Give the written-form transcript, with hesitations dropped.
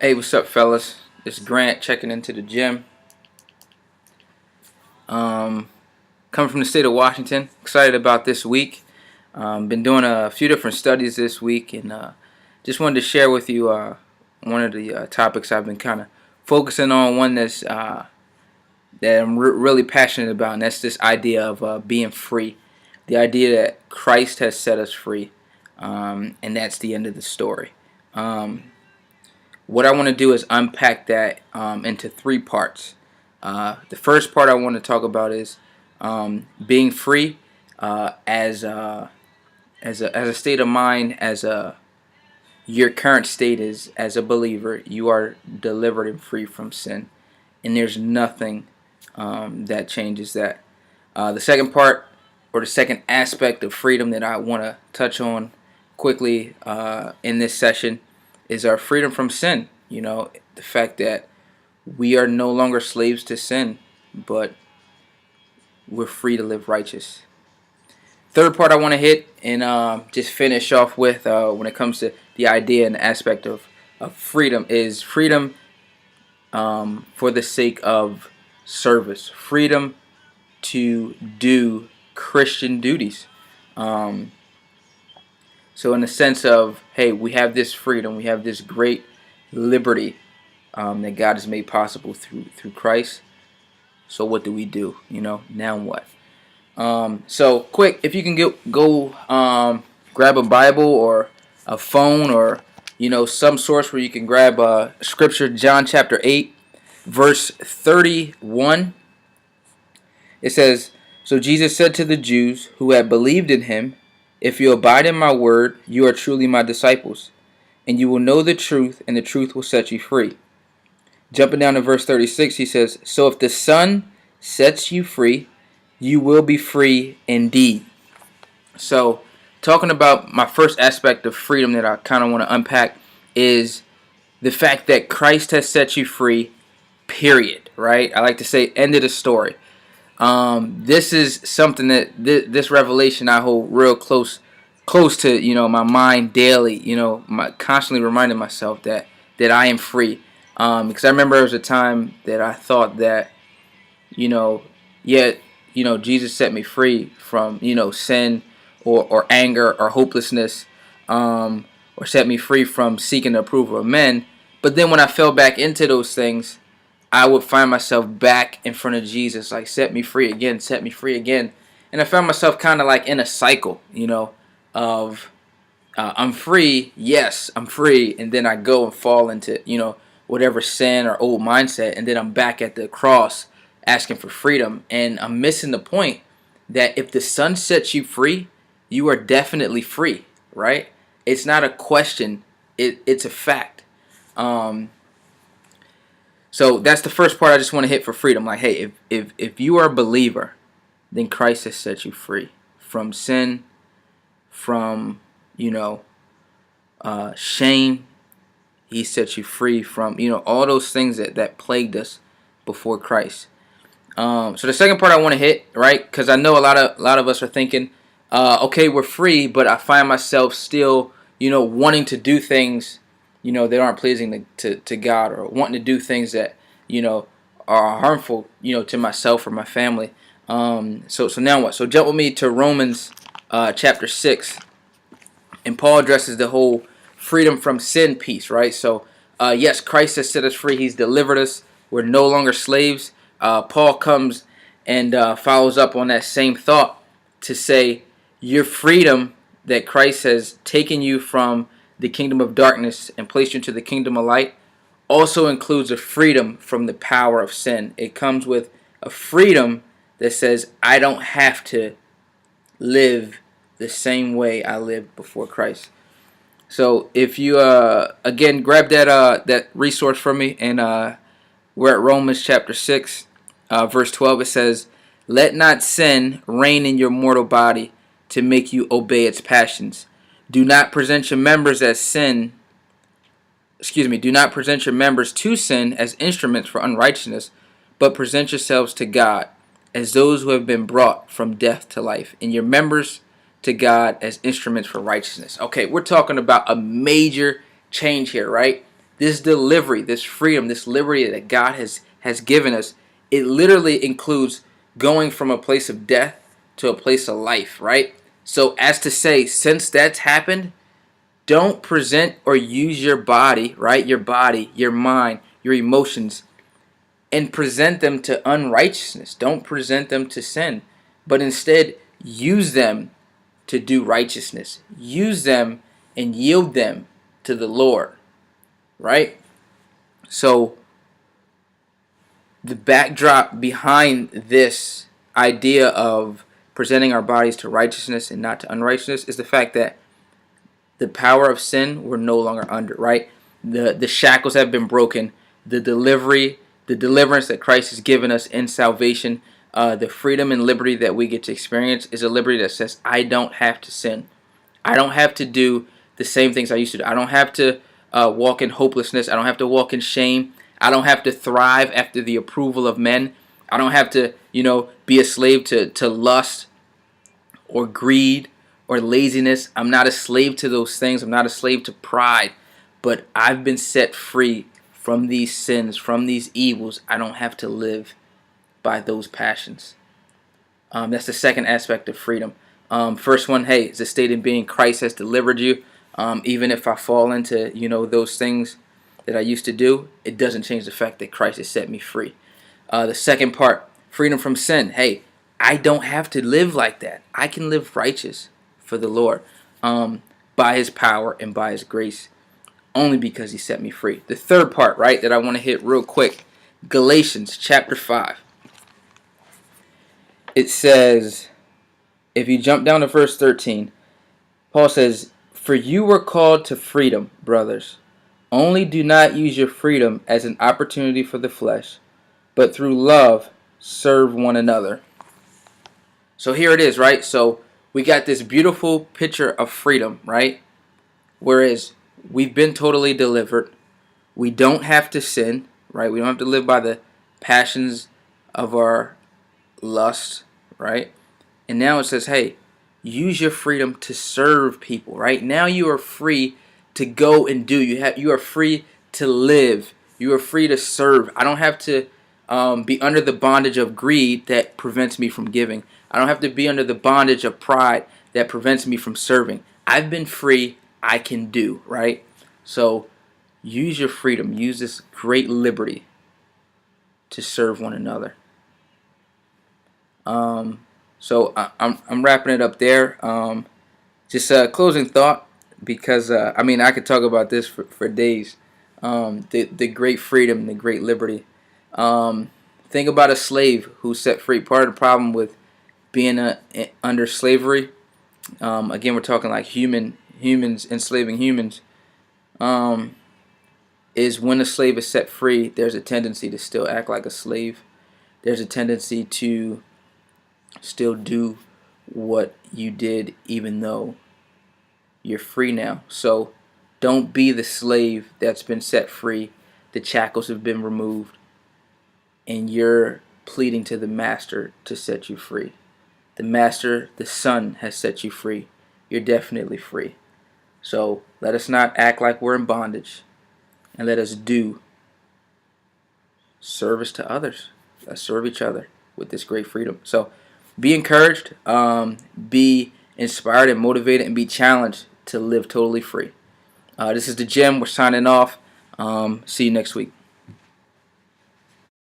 Hey, what's up, fellas? It's Grant checking into the gym. Coming from the state of Washington. Excited about this week. Been doing a few different studies this week, and just wanted to share with you one of the topics I've been kind of focusing on. One that I'm really passionate about, and that's this idea of being free. The idea that Christ has set us free, and that's the end of the story. What I want to do is unpack that into three parts. The first part I want to talk about is being free as a state of mind, your current state is as a believer. You are delivered and free from sin, and there's nothing that changes that. The second part, or the second aspect of freedom that I want to touch on quickly in this session, is our freedom from sin. You know, the fact that we are no longer slaves to sin, but we're free to live righteous. Third part I want to hit and just finish off with when it comes to the idea and aspect of freedom is freedom for the sake of service. Freedom to do Christian duties. So in the sense of, hey, we have this freedom, we have this great liberty that God has made possible through Christ. So what do we do? You know, now what? So quick, if you can go grab a Bible or a phone or some source where you can grab scripture, John chapter 8, verse 31. It says, "So Jesus said to the Jews who had believed in him, 'If you abide in my word, you are truly my disciples, and you will know the truth, and the truth will set you free.'" Jumping down to verse 36, he says, "So if the Son sets you free, you will be free indeed." So, talking about my first aspect of freedom that I kind of want to unpack is the fact that Christ has set you free, period, right? I like to say, end of the story. This is something that this revelation I hold real close to my mind daily. Constantly reminding myself that I am free. Because I remember there was a time that I thought that Jesus set me free from sin or anger or hopelessness, or set me free from seeking the approval of men. But then when I fell back into those things, I would find myself back in front of Jesus, like, set me free again, set me free again. And I found myself kind of like in a cycle, of I'm free, yes, I'm free. And then I go and fall into, whatever sin or old mindset. And then I'm back at the cross asking for freedom. And I'm missing the point that if the Son sets you free, you are definitely free, right? It's not a question. It's a fact. So that's the first part I just want to hit for freedom. Like, hey, if you are a believer, then Christ has set you free from sin, from shame. He set you free from all those things that plagued us before Christ. So the second part I want to hit, right? Because I know a lot of us are thinking, okay, we're free, but I find myself still wanting to do things that aren't pleasing to God, or wanting to do things that are harmful to myself or my family. So now what? So jump with me to Romans chapter 6, and Paul addresses the whole freedom from sin piece, right? So yes, Christ has set us free. He's delivered us. We're no longer slaves. Paul comes and follows up on that same thought to say your freedom that Christ has taken you from the kingdom of darkness and placed you into the kingdom of light also includes a freedom from the power of sin. It comes with a freedom that says I don't have to live the same way I lived before Christ. So if you again grab that resource from me, and we're at Romans chapter 6, verse 12. It says, "Let not sin reign in your mortal body to make you obey its passions. Do not present your members as sin. Do not present your members to sin as instruments for unrighteousness, but present yourselves to God as those who have been brought from death to life, and your members to God as instruments for righteousness." Okay, we're talking about a major change here, right? This delivery, this freedom, this liberty that God has given us, it literally includes going from a place of death to a place of life, right? So as to say, since that's happened, don't present or use your body, right? Your body, your mind, your emotions, and present them to unrighteousness. Don't present them to sin, but instead use them to do righteousness. Use them and yield them to the Lord, right? So the backdrop behind this idea of presenting our bodies to righteousness and not to unrighteousness is the fact that the power of sin we're no longer under, right? The shackles have been broken. The deliverance that Christ has given us in salvation, the freedom and liberty that we get to experience is a liberty that says, I don't have to sin. I don't have to do the same things I used to do. I don't have to walk in hopelessness. I don't have to walk in shame. I don't have to thrive after the approval of men. I don't have to, be a slave to lust or greed or laziness. I'm not a slave to those things. I'm not a slave to pride. But I've been set free from these sins, from these evils. I don't have to live by those passions. That's the second aspect of freedom. First one, hey, is a state in being Christ has delivered you. Even if I fall into, those things that I used to do, it doesn't change the fact that Christ has set me free. The second part, freedom from sin. Hey, I don't have to live like that. I can live righteous for the Lord by his power and by his grace, only because he set me free. The third part, right, that I want to hit real quick, Galatians chapter 5. It says, if you jump down to verse 13, Paul says, for you were called to freedom, brothers. Only do not use your freedom as an opportunity for the flesh, but through love serve one another. So here it is, right? So we got this beautiful picture of freedom, right? Whereas we've been totally delivered. We don't have to sin, right? We don't have to live by the passions of our lust, right? And now it says, hey, use your freedom to serve people, right? Now you are free to go and do. You are free to live. You are free to serve. I don't have to be under the bondage of greed that prevents me from giving. I don't have to be under the bondage of pride that prevents me from serving. I've been free. I can do, right? So use your freedom. Use this great liberty to serve one another. So I'm wrapping it up there. Just a closing thought, because I could talk about this for days. The great freedom, the great liberty. Think about a slave who's set free. Part of the problem with being under slavery, again, we're talking like humans enslaving humans, is when a slave is set free, there's a tendency to still act like a slave. There's a tendency to still do what you did even though you're free now. So don't be the slave that's been set free. The shackles have been removed, and you're pleading to the master to set you free. The master, the son, has set you free. You're definitely free. So let us not act like we're in bondage, and let us do service to others. Let's serve each other with this great freedom. So be encouraged, be inspired and motivated, and be challenged to live totally free. This is the G.Y.M. We're signing off. See you next week.